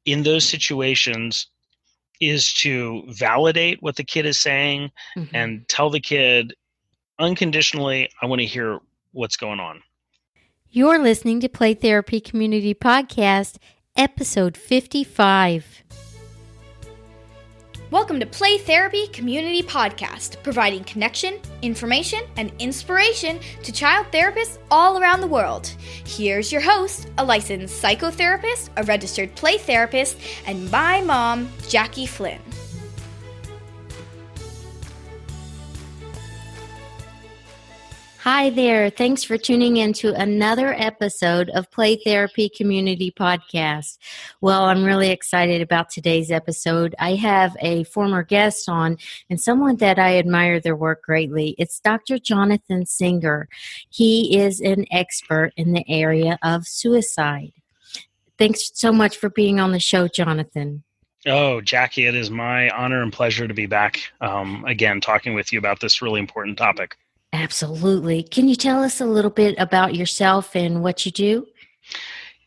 in those situations is to validate what the kid is saying and tell the kid unconditionally, I want to hear what's going on. You're listening to Play Therapy Community Podcast, episode 55. Welcome to Play Therapy Community Podcast, providing connection, information, and inspiration to child therapists all around the world. Here's your host, a licensed psychotherapist, a registered play therapist, and my mom, Jackie Flynn. Hi there. Thanks for tuning in to another episode of Play Therapy Community Podcast. Well, I'm really excited about today's episode. I have a former guest on and someone that I admire their work greatly. It's Dr. Jonathan Singer. He is an expert in the area of suicide. Thanks so much for being on the show, Jonathan. Oh, Jackie, it is my honor and pleasure to be back again talking with you about this really important topic. Absolutely. Can you tell us a little bit about yourself and what you do?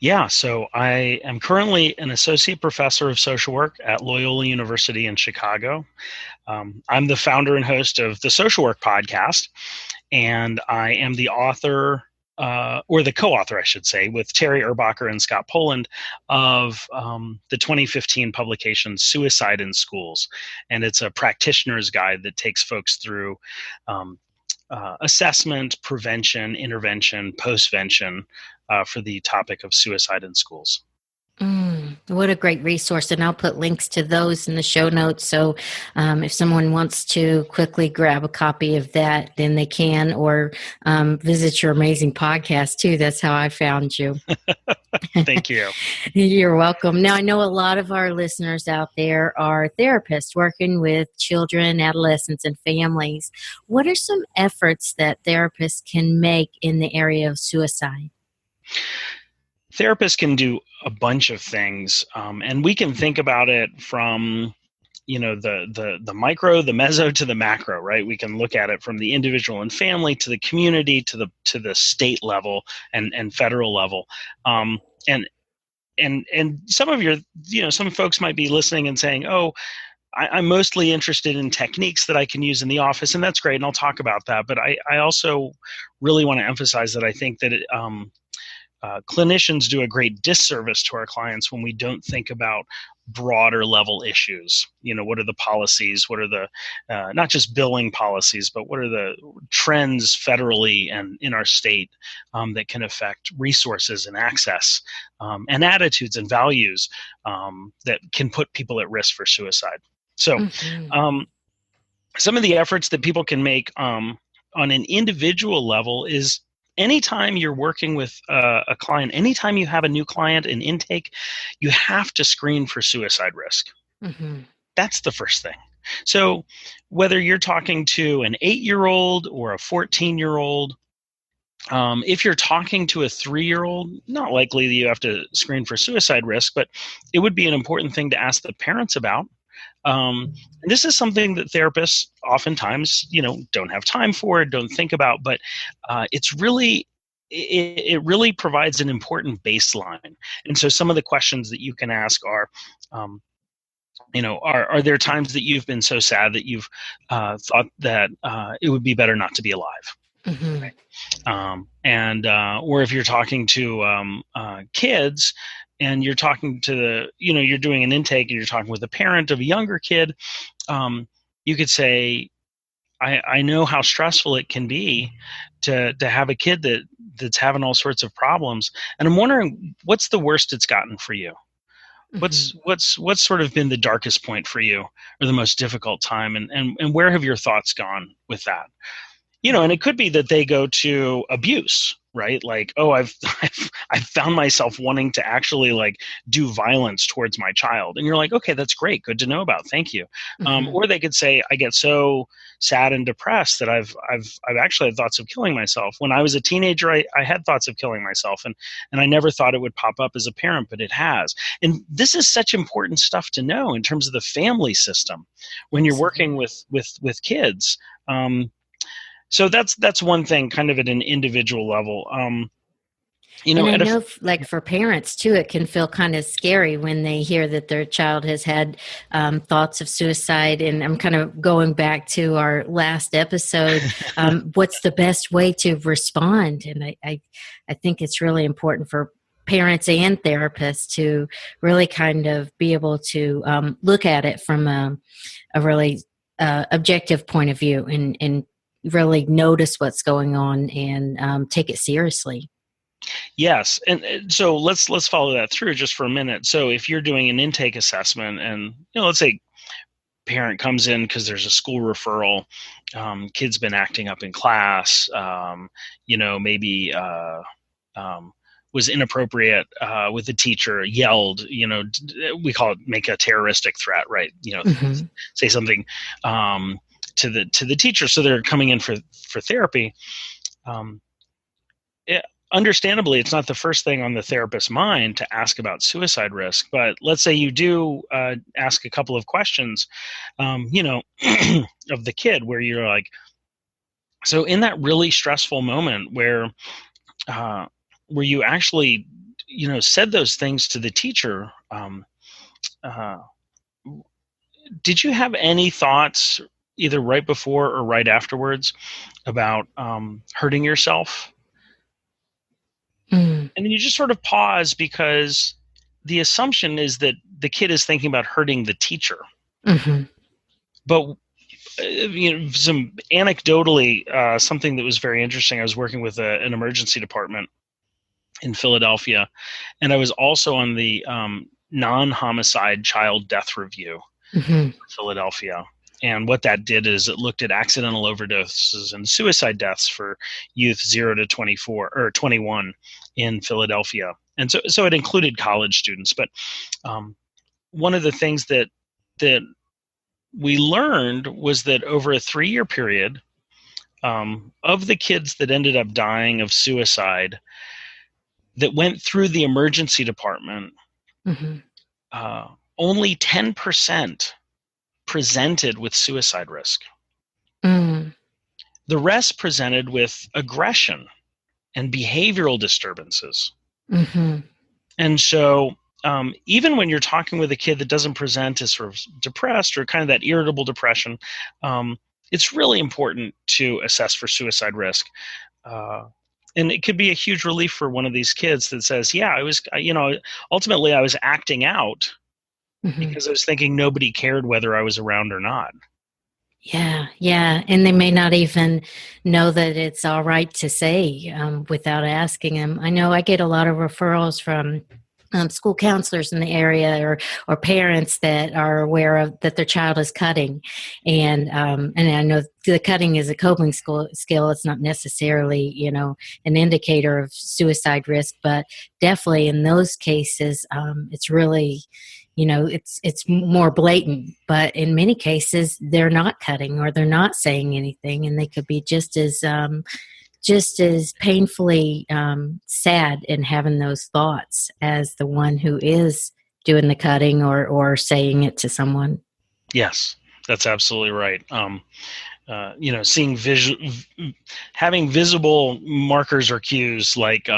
Yeah, so I am currently an associate professor of social work at Loyola University in Chicago. I'm the founder and host of the Social Work Podcast, and I am the author, or the co-author, I should say, with Terry Erbacher and Scott Poland of the 2015 publication Suicide in Schools. And it's a practitioner's guide that takes folks through assessment, prevention, intervention, postvention for the topic of suicide in schools. What a great resource. And I'll put links to those in the show notes. So if someone wants to quickly grab a copy of that, then they can, or visit your amazing podcast too. That's how I found you. Thank you. You're welcome. Now, I know a lot of our listeners out there are therapists working with children, adolescents, and families. What are some efforts that therapists can make in the area of suicide? Therapists can do a bunch of things, and we can think about it from, the micro, the meso, to the macro, right? We can look at it from the individual and family to the community to the state level and federal level, and some of some folks might be listening and saying, "Oh, I'm mostly interested in techniques that I can use in the office," and that's great, and I'll talk about that. But I also really want to emphasize that I think that clinicians do a great disservice to our clients when we don't think about broader level issues. What are the policies? What are the, not just billing policies, but what are the trends federally and in our state that can affect resources and access and attitudes and values that can put people at risk for suicide? So some of the efforts that people can make on an individual level is, anytime you're working with a client, anytime you have a new client in intake, you have to screen for suicide risk. That's the first thing. So whether you're talking to an 8-year-old or a 14-year-old, if you're talking to a 3-year-old, not likely that you have to screen for suicide risk, but it would be an important thing to ask the parents about. And this is something that therapists oftentimes, don't have time for, don't think about, but it's really, it really provides an important baseline. And so some of the questions that you can ask are, are there times that you've been so sad that you've thought that it would be better not to be alive? Right? Or if you're talking to kids, and you're talking to you're doing an intake and you're talking with a parent of a younger kid, you could say, I know how stressful it can be to have a kid that's having all sorts of problems. And I'm wondering, what's the worst it's gotten for you? What's sort of been the darkest point for you, or the most difficult time? And where have your thoughts gone with that? And it could be that they go to abuse, right? Like, oh, I've found myself wanting to actually do violence towards my child. And you're like, okay, that's great. Good to know about. Thank you. Or they could say, I get so sad and depressed that I've actually had thoughts of killing myself. When I was a teenager, I had thoughts of killing myself, and I never thought it would pop up as a parent, but it has. And this is such important stuff to know in terms of the family system when you're working with kids. So that's one thing, kind of at an individual level. And I know, like for parents too, it can feel kind of scary when they hear that their child has had thoughts of suicide. And I'm kind of going back to our last episode. What's the best way to respond? And I think it's really important for parents and therapists to really kind of be able to look at it from a really objective point of view and really notice what's going on and take it seriously. Yes. And so let's follow that through just for a minute. So if you're doing an intake assessment and, let's say parent comes in because there's a school referral, kid's been acting up in class, maybe was inappropriate with the teacher, yelled, we call it make a terroristic threat, right? Say something to the teacher. So they're coming in for therapy. Understandably, it's not the first thing on the therapist's mind to ask about suicide risk, but let's say you do ask a couple of questions, of the kid where you're like, so in that really stressful moment where you actually, said those things to the teacher, did you have any thoughts either right before or right afterwards about hurting yourself? And then you just sort of pause because the assumption is that the kid is thinking about hurting the teacher. Mm-hmm. But, some anecdotally, something that was very interesting, I was working with an emergency department in Philadelphia, and I was also on the non-homicide child death review in Philadelphia. And what that did is it looked at accidental overdoses and suicide deaths for youth 0 to 24 or 21 in Philadelphia. And so it included college students. But one of the things that we learned was that over a 3-year period, of the kids that ended up dying of suicide that went through the emergency department, only 10% presented with suicide risk. The rest presented with aggression and behavioral disturbances. And so even when you're talking with a kid that doesn't present as sort of depressed or kind of that irritable depression, it's really important to assess for suicide risk. And it could be a huge relief for one of these kids that says, yeah, I was, ultimately I was acting out because I was thinking nobody cared whether I was around or not. Yeah. And they may not even know that it's all right to say without asking them. I know I get a lot of referrals from school counselors in the area or parents that are aware of that their child is cutting. And I know the cutting is a coping skill. It's not necessarily, an indicator of suicide risk, but definitely in those cases, it's really, it's more blatant, but in many cases they're not cutting or they're not saying anything, and they could be just as painfully sad in having those thoughts as the one who is doing the cutting or saying it to someone. Yes, that's absolutely right. Seeing having visible markers or cues like,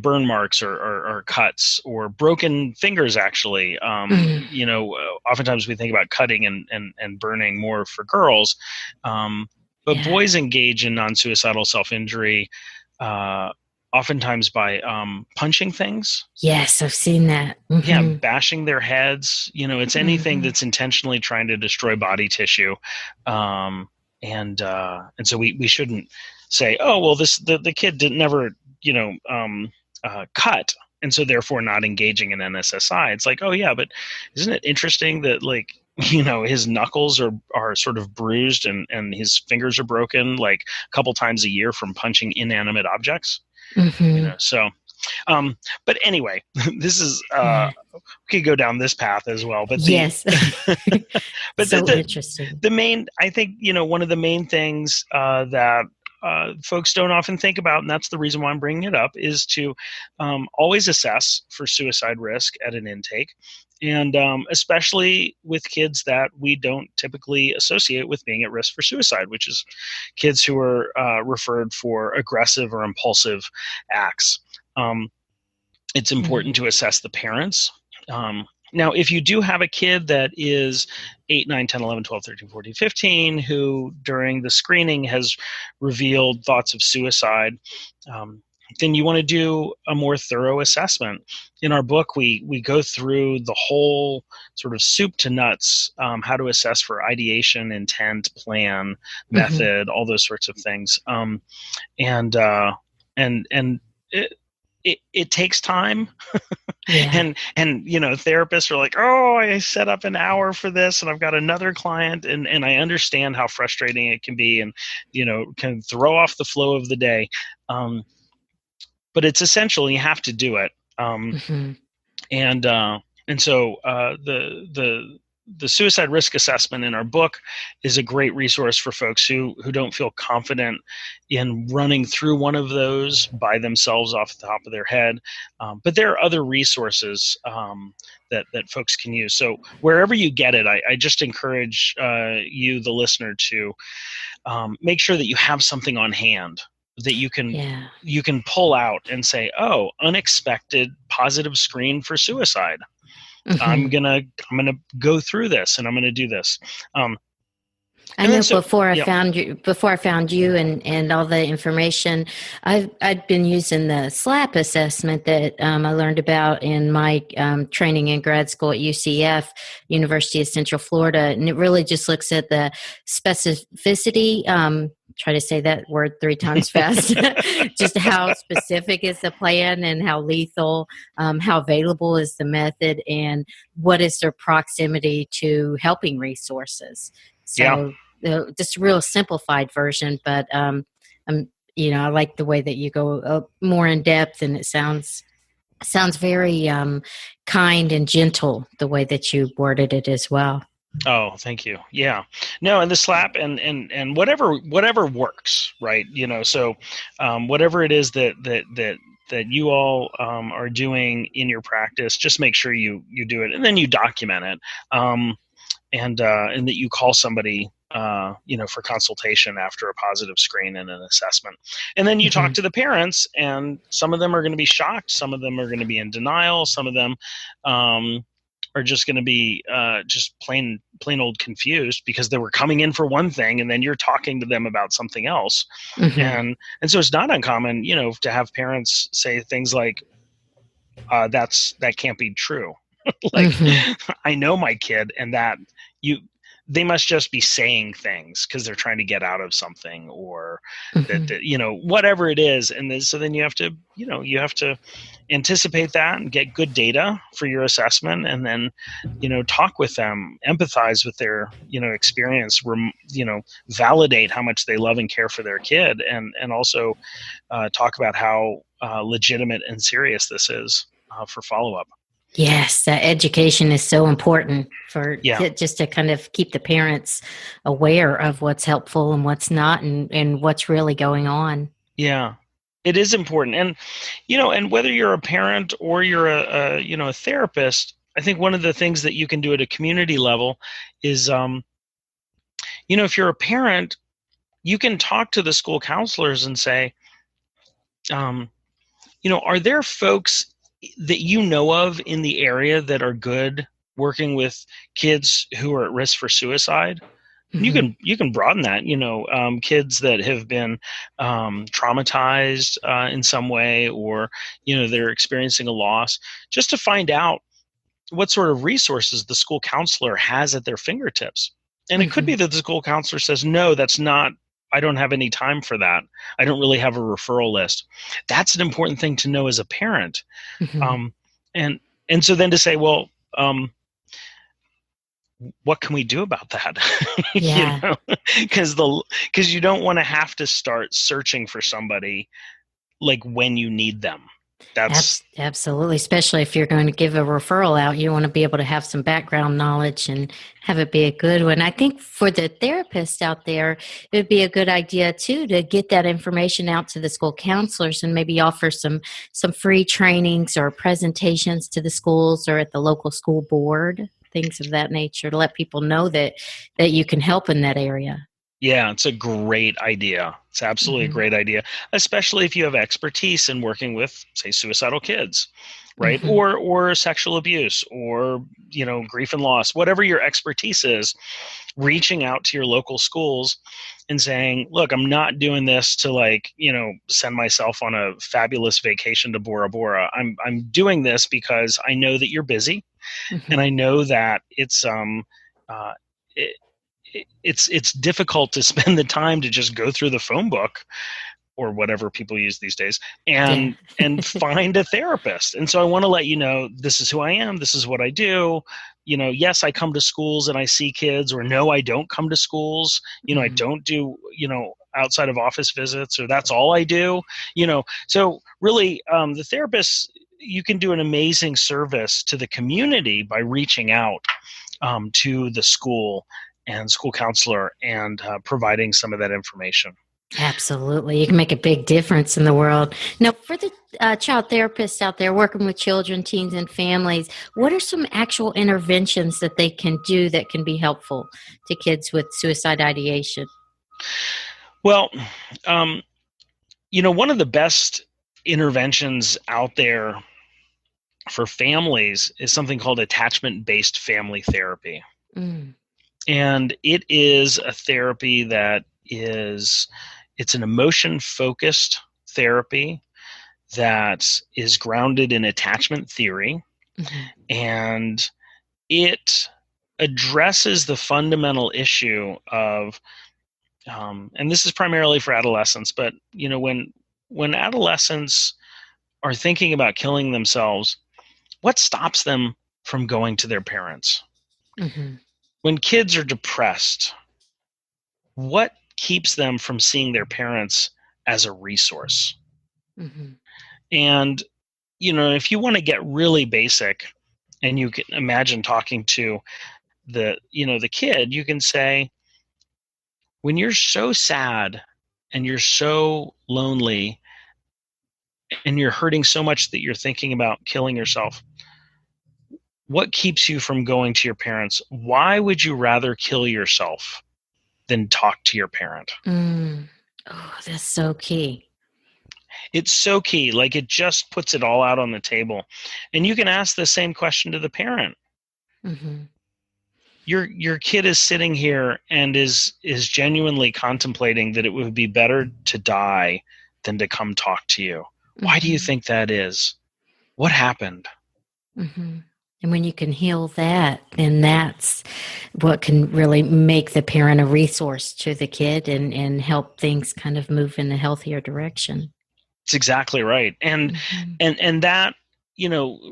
burn marks or cuts or broken fingers, actually. Oftentimes we think about cutting and burning more for girls. But boys engage in non-suicidal self-injury oftentimes by punching things. Yes, I've seen that. Yeah, bashing their heads. It's anything that's intentionally trying to destroy body tissue. And so we shouldn't say, oh, well, the kid never cut, and so therefore not engaging in NSSI. It's like, oh yeah, but isn't it interesting that his knuckles are sort of bruised and his fingers are broken like a couple times a year from punching inanimate objects. So but anyway, this is we could go down this path as well, but yes. But so interesting. The main, I think, one of the main things that folks don't often think about, and that's the reason why I'm bringing it up, is to always assess for suicide risk at an intake. And especially with kids that we don't typically associate with being at risk for suicide, which is kids who are referred for aggressive or impulsive acts. It's important to assess the parents. Now, if you do have a kid that is 8, 9, 10, 11, 12, 13, 14, 15, who during the screening has revealed thoughts of suicide, then you want to do a more thorough assessment. In our book, we go through the whole sort of soup to nuts, how to assess for ideation, intent, plan, method, all those sorts of things. And it takes time. Yeah. And therapists are like, oh, I set up an hour for this and I've got another client, and I understand how frustrating it can be, and can throw off the flow of the day. But it's essential, you have to do it. And so the suicide risk assessment in our book is a great resource for folks who don't feel confident in running through one of those by themselves off the top of their head. But there are other resources that folks can use. So wherever you get it, I just encourage you, the listener, to make sure that you have something on hand that you can pull out and say, oh, unexpected positive screen for suicide. I'm gonna go through this, and I'm gonna do this. I know before I found you and all the information, I'd been using the SLAP assessment that I learned about in my training in grad school at UCF, University of Central Florida, and it really just looks at the specificity. Try to say that word 3 times fast. Just how specific is the plan, and how lethal, how available is the method, and what is their proximity to helping resources. So just a real simplified version, but I like the way that you go more in depth, and it sounds very kind and gentle the way that you worded it as well. Oh, thank you. Yeah. No, and the SLAP and whatever works, right? So whatever it is that you all are doing in your practice, just make sure you do it, and then you document it, and that you call somebody for consultation after a positive screen and an assessment. And then you talk to the parents, and some of them are going to be shocked. Some of them are going to be in denial. Some of them are just going to be just plain old confused, because they were coming in for one thing and then you're talking to them about something else. And so it's not uncommon, to have parents say things like, that can't be true. I know my kid, and they must just be saying things because they're trying to get out of something, or that whatever it is. And then, so then you have to anticipate that and get good data for your assessment, and then, talk with them, empathize with their, experience, validate how much they love and care for their kid, and also talk about how legitimate and serious this is for follow-up. Yes, that education is so important just to kind of keep the parents aware of what's helpful and what's not, and what's really going on. Yeah, it is important. And, and whether you're a parent or you're a therapist, I think one of the things that you can do at a community level is, if you're a parent, you can talk to the school counselors and say, are there folks that you know of in the area that are good working with kids who are at risk for suicide? You can broaden that, kids that have been traumatized in some way, or, they're experiencing a loss, just to find out what sort of resources the school counselor has at their fingertips. And it could be that the school counselor says, no, that's not, I don't have any time for that. I don't really have a referral list. That's an important thing to know as a parent. And so then to say, well, what can we do about that? Yeah. Because you don't want to have to start searching for somebody like when you need them. That's absolutely, especially if you're going to give a referral out, you want to be able to have some background knowledge and have it be a good one. I think for the therapists out there, it would be a good idea too to get that information out to the school counselors, and maybe offer some free trainings or presentations to the schools or at the local school board, things of that nature, to let people know that you can help in that area. Yeah, it's a great idea. It's absolutely a Mm-hmm. great idea, especially if you have expertise in working with, say, suicidal kids, right? Mm-hmm. Or sexual abuse, or grief and loss, whatever your expertise is. Reaching out to your local schools and saying, "Look, I'm not doing this to send myself on a fabulous vacation to Bora Bora. I'm doing this because I know that you're busy, Mm-hmm. and I know that uh, it, it's difficult to spend the time to just go through the phone book or whatever people use these days Yeah. and find a therapist. And so I want to let you know, this is who I am. This is what I do. Yes, I come to schools and I see kids, or no, I don't come to schools. I Mm-hmm. don't do, outside of office visits, or that's all I do. So really, the therapist, you can do an amazing service to the community by reaching out to the school and school counselor and providing some of that information. Absolutely. You can make a big difference in the world. Now, for the child therapists out there working with children, teens, and families, what are some actual interventions that they can do that can be helpful to kids with suicide ideation? Well, one of the best interventions out there for families is something called attachment-based family therapy. Mm. And it is a therapy it's an emotion-focused therapy that is grounded in attachment theory. Mm-hmm. And it addresses the fundamental issue of, and this is primarily for adolescents, but when adolescents are thinking about killing themselves, what stops them from going to their parents? Mm-hmm. When kids are depressed, what keeps them from seeing their parents as a resource? Mm-hmm. And if you want to get really basic, and you can imagine talking to the kid, you can say, when you're so sad and you're so lonely and you're hurting so much that you're thinking about killing yourself, what keeps you from going to your parents? Why would you rather kill yourself than talk to your parent? Mm. Oh, that's so key. It's so key. Like, it just puts it all out on the table. And you can ask the same question to the parent. Mm-hmm. Your kid is sitting here and is genuinely contemplating that it would be better to die than to come talk to you. Why do you Mm-hmm. think that is? What happened? Mm-hmm. And when you can heal that, then that's what can really make the parent a resource to the kid and help things kind of move in a healthier direction. It's exactly right. And Mm-hmm. and that,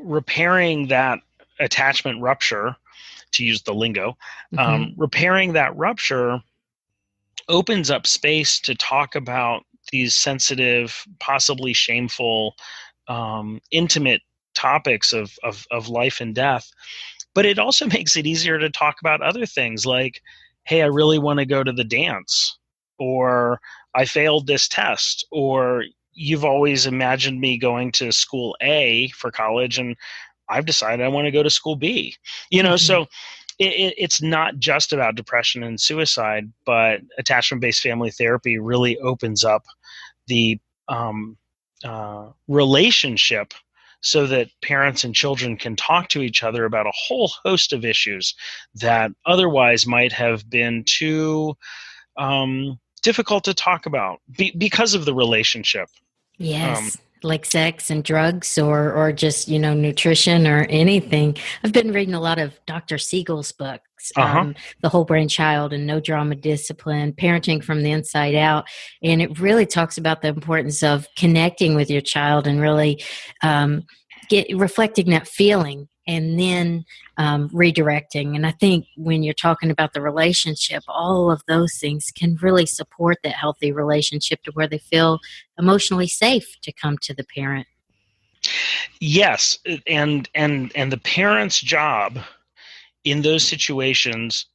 repairing that attachment rupture, to use the lingo, Mm-hmm. repairing that rupture opens up space to talk about these sensitive, possibly shameful, intimate topics of life and death. But it also makes it easier to talk about other things like, hey, I really want to go to the dance, or I failed this test, or you've always imagined me going to school A for college, and I've decided I want to go to school B. Mm-hmm. So it's not just about depression and suicide, but attachment-based family therapy really opens up the relationship so that parents and children can talk to each other about a whole host of issues that otherwise might have been too difficult to talk about because of the relationship. Yes, like sex and drugs or just, nutrition or anything. I've been reading a lot of Dr. Siegel's books, Uh-huh. The Whole Brain Child and No Drama Discipline, Parenting from the Inside Out. And it really talks about the importance of connecting with your child and really reflecting that feeling and then redirecting. And I think when you're talking about the relationship, all of those things can really support that healthy relationship to where they feel emotionally safe to come to the parent. Yes, and the parent's job in those situations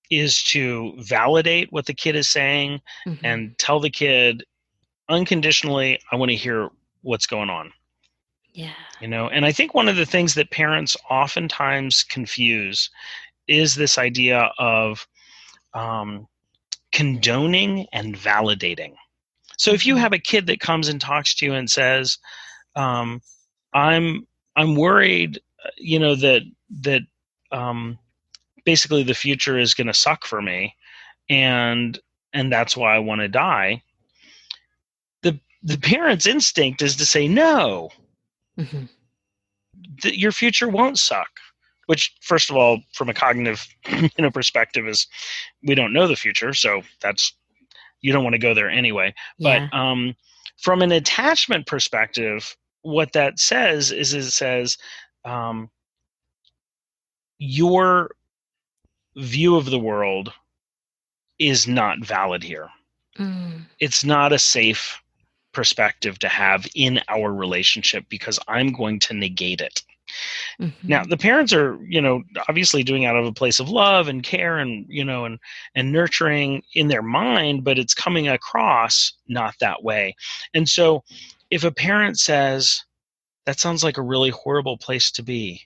is to validate what the kid is saying Mm-hmm. and tell the kid unconditionally, I want to hear what's going on. Yeah. And I think one of the things that parents oftentimes confuse is this idea of condoning and validating. So if you have a kid that comes and talks to you and says, I'm worried, that basically the future is going to suck for me, and that's why I want to die. The parent's instinct is to say no. Your future won't suck. Which, first of all, from a cognitive perspective, is we don't know the future, so you don't want to go there anyway. Yeah. But from an attachment perspective, what that says is it says your view of the world is not valid here. It's not a safe perspective to have in our relationship because I'm going to negate it. Now, the parents are, obviously doing it out of a place of love and care and, and nurturing in their mind, but it's coming across not that way. And so if a parent says, that sounds like a really horrible place to be,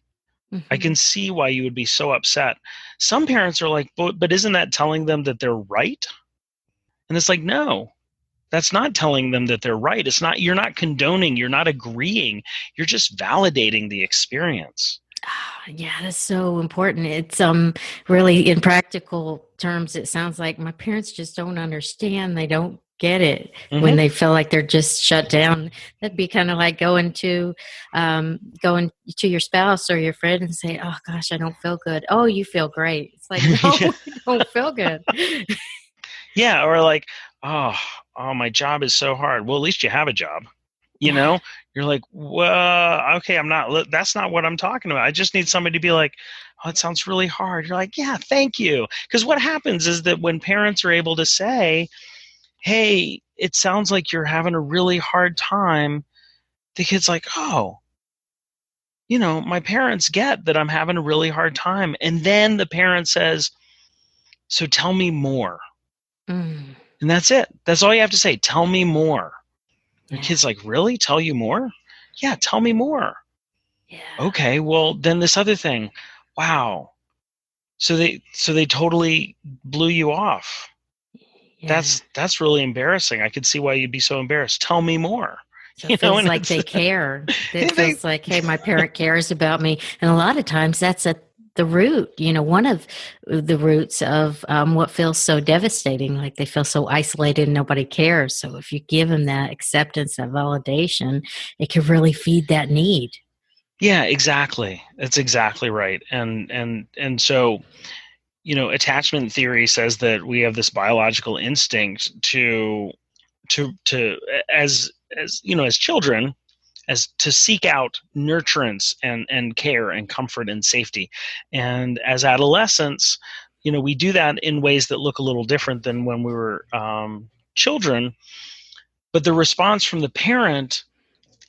I can see why you would be so upset. Some parents are like, but isn't that telling them that they're right? And it's like, no. That's not telling them that they're right. It's not, you're not condoning, you're not agreeing, you're just validating the experience. Yeah, that's so important. It's really in practical terms, it sounds like my parents just don't understand. They don't get it when they feel like they're just shut down. That'd be kind of like going to your spouse or your friend and say, oh gosh, I don't feel good. Oh, you feel great. It's like, no, you don't feel good. Yeah. Or like, oh, my job is so hard. Well, at least you have a job, You're like, well, okay, that's not what I'm talking about. I just need somebody to be like, oh, it sounds really hard. You're like, yeah, thank you. Because what happens is that when parents are able to say, hey, it sounds like you're having a really hard time, the kid's like, oh, my parents get that I'm having a really hard time. And then the parent says, so tell me more. And that's it. That's all you have to say. Tell me more. The kid's like, really? Tell you more? Yeah, tell me more. Yeah. Okay, well, then this other thing. Wow. So they totally blew you off. Yeah. That's really embarrassing. I could see why you'd be so embarrassed. Tell me more. So it feels like they care. It feels like, hey, my parent cares about me. And a lot of times that's the root, one of the roots of what feels so devastating, like they feel so isolated and nobody cares. So if you give them that acceptance, that validation, it can really feed that need. Yeah, exactly. That's exactly right. And so, attachment theory says that we have this biological instinct to as children, as to seek out nurturance and care and comfort and safety. And as adolescents, we do that in ways that look a little different than when we were children. But the response from the parent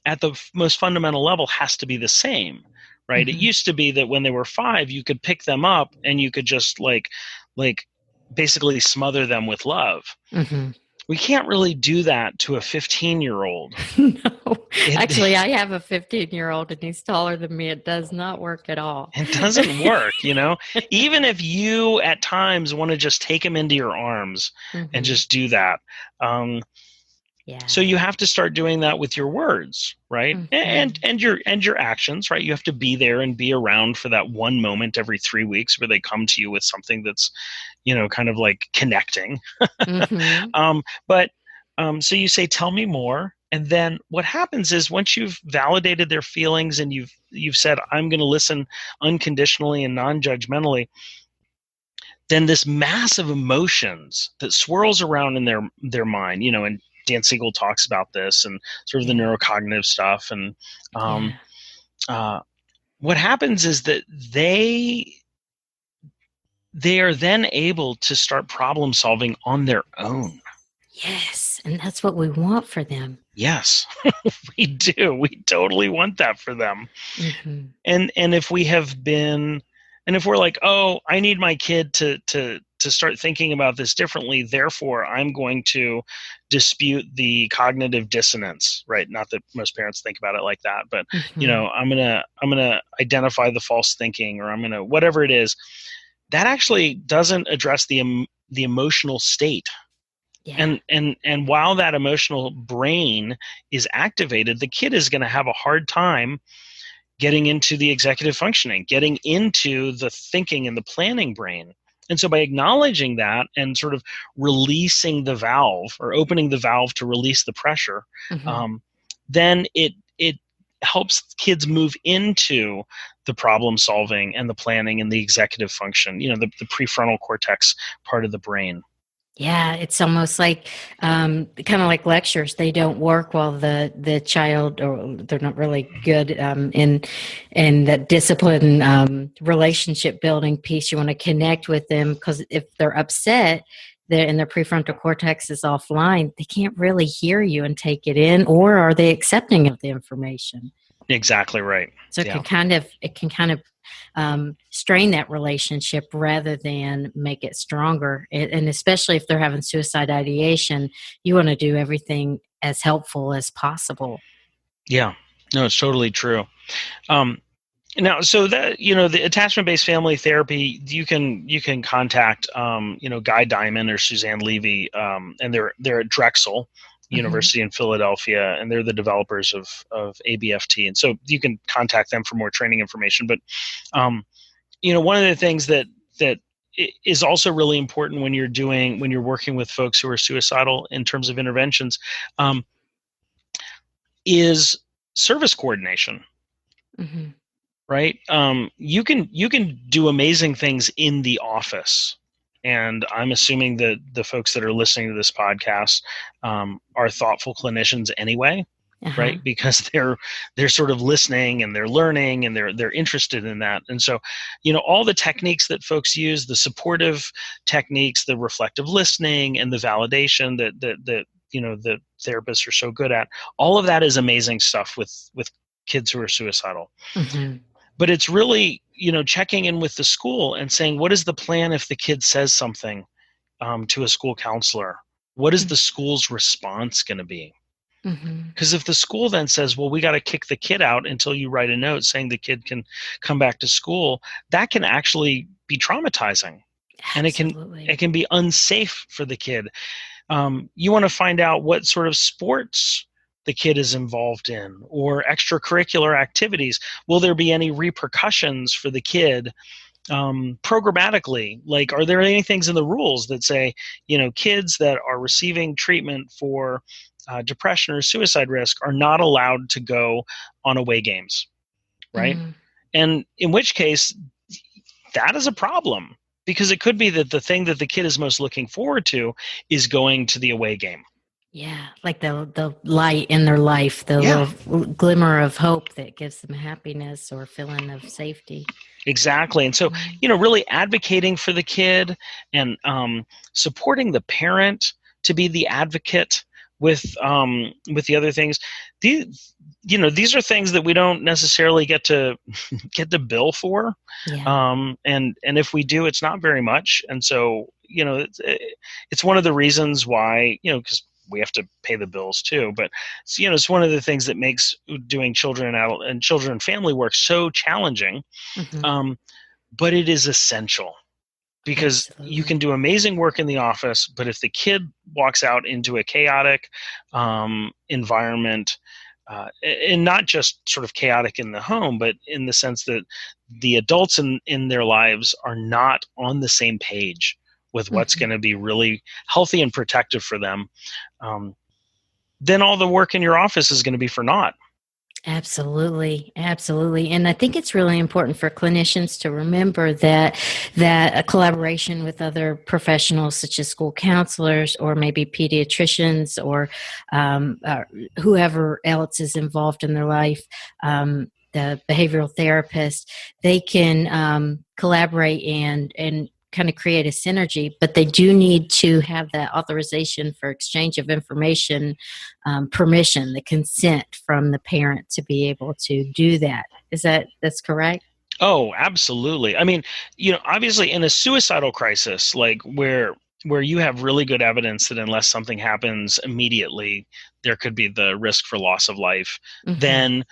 at the most fundamental level has to be the same, right? It used to be that when they were 5, you could pick them up and you could just like basically smother them with love. We can't really do that to a 15-year-old. No. Actually, I have a 15-year-old and he's taller than me. It does not work at all. It doesn't work, Even if you at times want to just take him into your arms and just do that. So you have to start doing that with your words, right? And your actions, right? You have to be there and be around for that one moment every 3 weeks where they come to you with something that's, kind of like connecting. So you say, tell me more. And then what happens is once you've validated their feelings and you've said, I'm going to listen unconditionally and non-judgmentally, then this mass of emotions that swirls around in their mind, and Dan Siegel talks about this and sort of the neurocognitive stuff. And what happens is that they are then able to start problem solving on their own. Yes, and that's what we want for them. Yes, we do. We totally want that for them. And if we have been, and if we're like, oh, I need my kid to start thinking about this differently, therefore I'm going to dispute the cognitive dissonance, right? Not that most parents think about it like that, but I'm gonna identify the false thinking, or I'm gonna whatever it is. That actually doesn't address the the emotional state. Yeah. And while that emotional brain is activated, the kid is going to have a hard time getting into the executive functioning, getting into the thinking and the planning brain. And so by acknowledging that and sort of releasing the valve or opening the valve to release the pressure, then it helps kids move into the problem solving and the planning and the executive function, the prefrontal cortex part of the brain. Yeah, it's almost like kind of like lectures. They don't work while the child, or they're not really good in that discipline relationship building piece. You want to connect with them, because if they're upset, and their prefrontal cortex is offline, they can't really hear you and take it in, or are they accepting of the information? Exactly right. So it can kind of strain that relationship rather than make it stronger. And especially if they're having suicide ideation, you want to do everything as helpful as possible. Yeah, no, it's totally true. Now, so that, the attachment-based family therapy, you can contact, Guy Diamond or Suzanne Levy, and they're at Drexel University in Philadelphia, and they're the developers of ABFT. And so you can contact them for more training information. But, one of the things that is also really important when you're working with folks who are suicidal in terms of interventions, is service coordination. Right? You can do amazing things in the office. And I'm assuming that the folks that are listening to this podcast are thoughtful clinicians anyway, right? Because they're sort of listening and they're learning and they're interested in that. And so, all the techniques that folks use, the supportive techniques, the reflective listening, and the validation that the therapists are so good at, all of that is amazing stuff with kids who are suicidal. But it's really, checking in with the school and saying, what is the plan if the kid says something to a school counselor? What is the school's response going to be? Because if the school then says, well, we got to kick the kid out until you write a note saying the kid can come back to school, that can actually be traumatizing. Absolutely. And it can be unsafe for the kid. You want to find out what sort of sports the kid is involved in, or extracurricular activities. Will there be any repercussions for the kid programmatically? Like, are there any things in the rules that say, kids that are receiving treatment for depression or suicide risk are not allowed to go on away games, right? And in which case, that is a problem, because it could be that the thing that the kid is most looking forward to is going to the away game. Yeah, like the light in their life, the little glimmer of hope that gives them happiness or feeling of safety. Exactly. And so, really advocating for the kid and supporting the parent to be the advocate with the other things. These are things that we don't necessarily get to bill for. And if we do, it's not very much. And so, it's one of the reasons why, because we have to pay the bills too, but it's one of the things that makes doing children and family work so challenging. But it is essential, because you can do amazing work in the office, but if the kid walks out into a chaotic environment, and not just sort of chaotic in the home, but in the sense that the adults in their lives are not on the same page with what's going to be really healthy and protective for them, then all the work in your office is going to be for naught. Absolutely. Absolutely. And I think it's really important for clinicians to remember that a collaboration with other professionals, such as school counselors or maybe pediatricians or whoever else is involved in their life, the behavioral therapist, they can collaborate and kind of create a synergy, but they do need to have that authorization for exchange of information, permission, the consent from the parent to be able to do that. That's correct? Oh, absolutely. I mean, obviously in a suicidal crisis, like where you have really good evidence that unless something happens immediately, there could be the risk for loss of life, then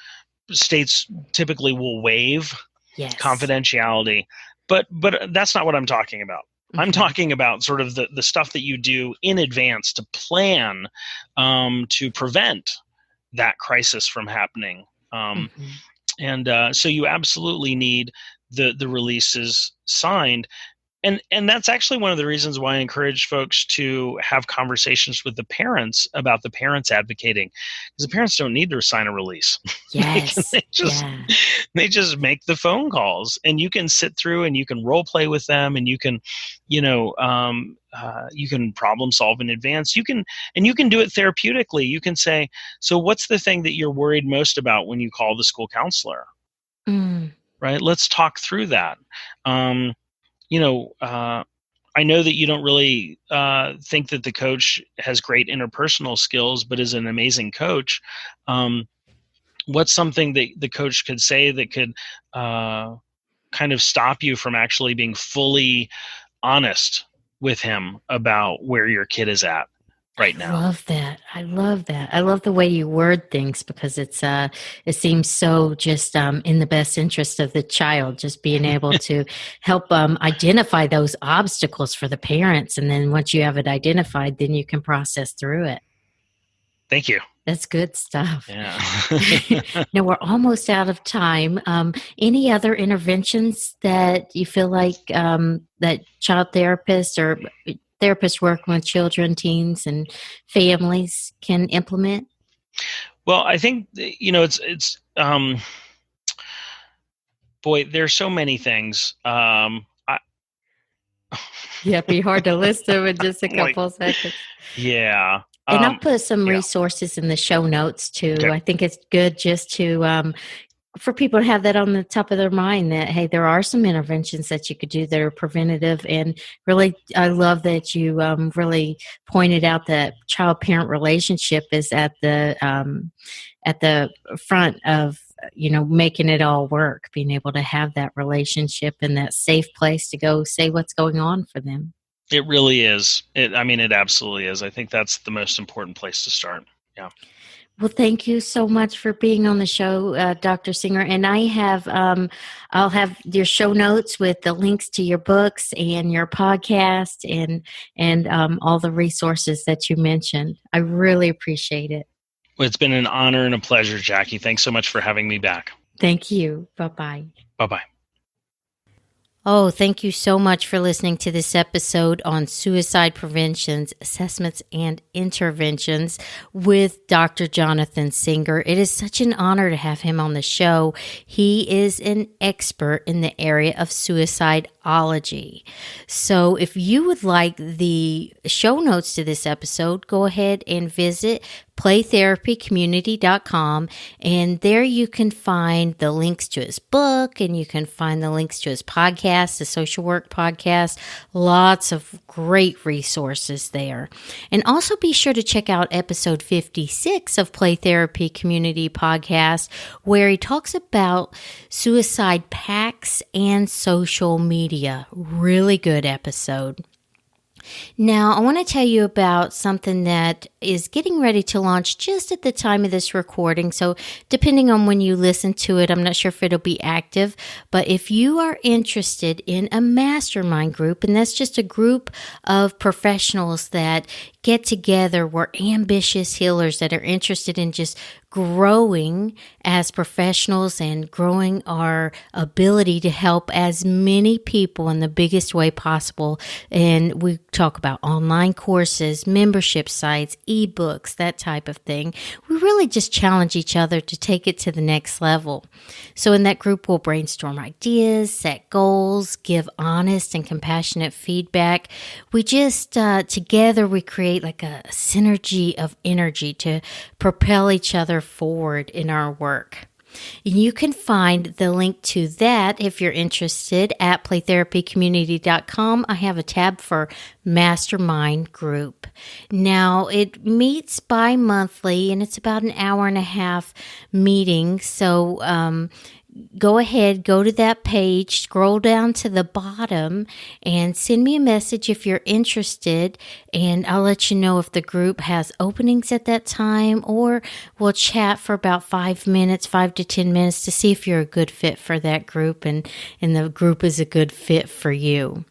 states typically will waive confidentiality. But that's not what I'm talking about. I'm talking about sort of the stuff that you do in advance to plan to prevent that crisis from happening. So you absolutely need the releases signed. And that's actually one of the reasons why I encourage folks to have conversations with the parents about the parents advocating, because the parents don't need to sign a release. Yes. They just make the phone calls, and you can sit through and you can role play with them, and you can, you can problem solve in advance. You can do it therapeutically. You can say, so what's the thing that you're worried most about when you call the school counselor? Right? Let's talk through that. I know that you don't really think that the coach has great interpersonal skills, but is an amazing coach. What's something that the coach could say that could kind of stop you from actually being fully honest with him about where your kid is at right now? I love that. I love the way you word things, because it seems so just in the best interest of the child, just being able to help identify those obstacles for the parents. And then once you have it identified, then you can process through it. Thank you. That's good stuff. Yeah. Now we're almost out of time. Any other interventions that you feel like that child therapists or therapists working with children, teens, and families can implement? Well, I think, it's boy, there's so many things. It'd be hard to list them in just a couple seconds. Yeah. And I'll put some resources in the show notes too. Okay. I think it's good just to for people to have that on the top of their mind, that, hey, there are some interventions that you could do that are preventative. And really, I love that you really pointed out that child-parent relationship is at the front of, making it all work, being able to have that relationship and that safe place to go say what's going on for them. It really is. It absolutely is. I think that's the most important place to start. Yeah. Well, thank you so much for being on the show, Dr. Singer. And I have, I'll have your show notes with the links to your books and your podcast and all the resources that you mentioned. I really appreciate it. Well, it's been an honor and a pleasure, Jackie. Thanks so much for having me back. Thank you. Bye-bye. Bye-bye. Oh, thank you so much for listening to this episode on suicide preventions, assessments, and interventions with Dr. Jonathan Singer. It is such an honor to have him on the show. He is an expert in the area of suicidology. So if you would like the show notes to this episode, go ahead and visit playtherapycommunity.com, and there you can find the links to his book, and you can find the links to his podcast, the Social Work Podcast. Lots of great resources there. And also be sure to check out episode 56 of Play Therapy Community Podcast, where he talks about suicide pacts and social media. Really good episode. Now, I want to tell you about something that is getting ready to launch just at the time of this recording. So depending on when you listen to it, I'm not sure if it'll be active. But if you are interested in a mastermind group, and that's just a group of professionals that get together, we're ambitious healers that are interested in just growing as professionals and growing our ability to help as many people in the biggest way possible. And we talk about online courses, membership sites, ebooks, that type of thing. We really just challenge each other to take it to the next level. So in that group, we'll brainstorm ideas, set goals, give honest and compassionate feedback. We just, together, we create like a synergy of energy to propel each other forward in our work. You can find the link to that if you're interested at playtherapycommunity.com. I have a tab for Mastermind Group. Now, it meets bi-monthly, and it's about an hour and a half meeting. So, go ahead, go to that page, scroll down to the bottom, and send me a message if you're interested, and I'll let you know if the group has openings at that time, or we'll chat for about 5 to 10 minutes to see if you're a good fit for that group and the group is a good fit for you.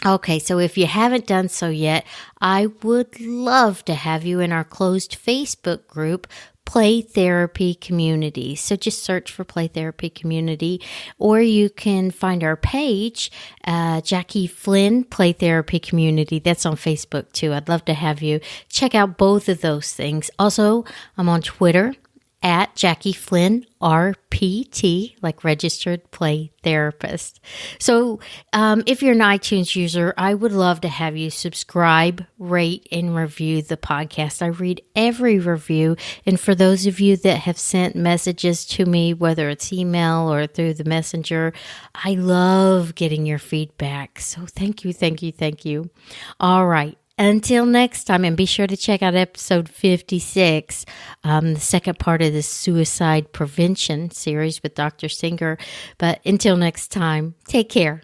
Okay, so if you haven't done so yet, I would love to have you in our closed Facebook group, Play Therapy Community. So just search for Play Therapy Community, or you can find our page, Jackie Flynn Play Therapy Community. That's on Facebook too. I'd love to have you check out both of those things. Also, I'm on Twitter at Jackie Flynn RPT, like Registered Play Therapist. So if you're an iTunes user, I would love to have you subscribe, rate, and review the podcast. I read every review. And for those of you that have sent messages to me, whether it's email or through the messenger, I love getting your feedback. So thank you, thank you, thank you. All right. Until next time, and be sure to check out episode 56, the second part of the suicide prevention series with Dr. Singer. But until next time, take care.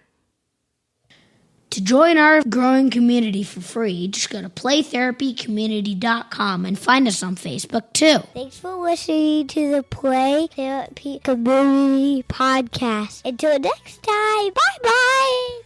To join our growing community for free, just go to playtherapycommunity.com and find us on Facebook too. Thanks for listening to the Play Therapy Community Podcast. Until next time, bye-bye.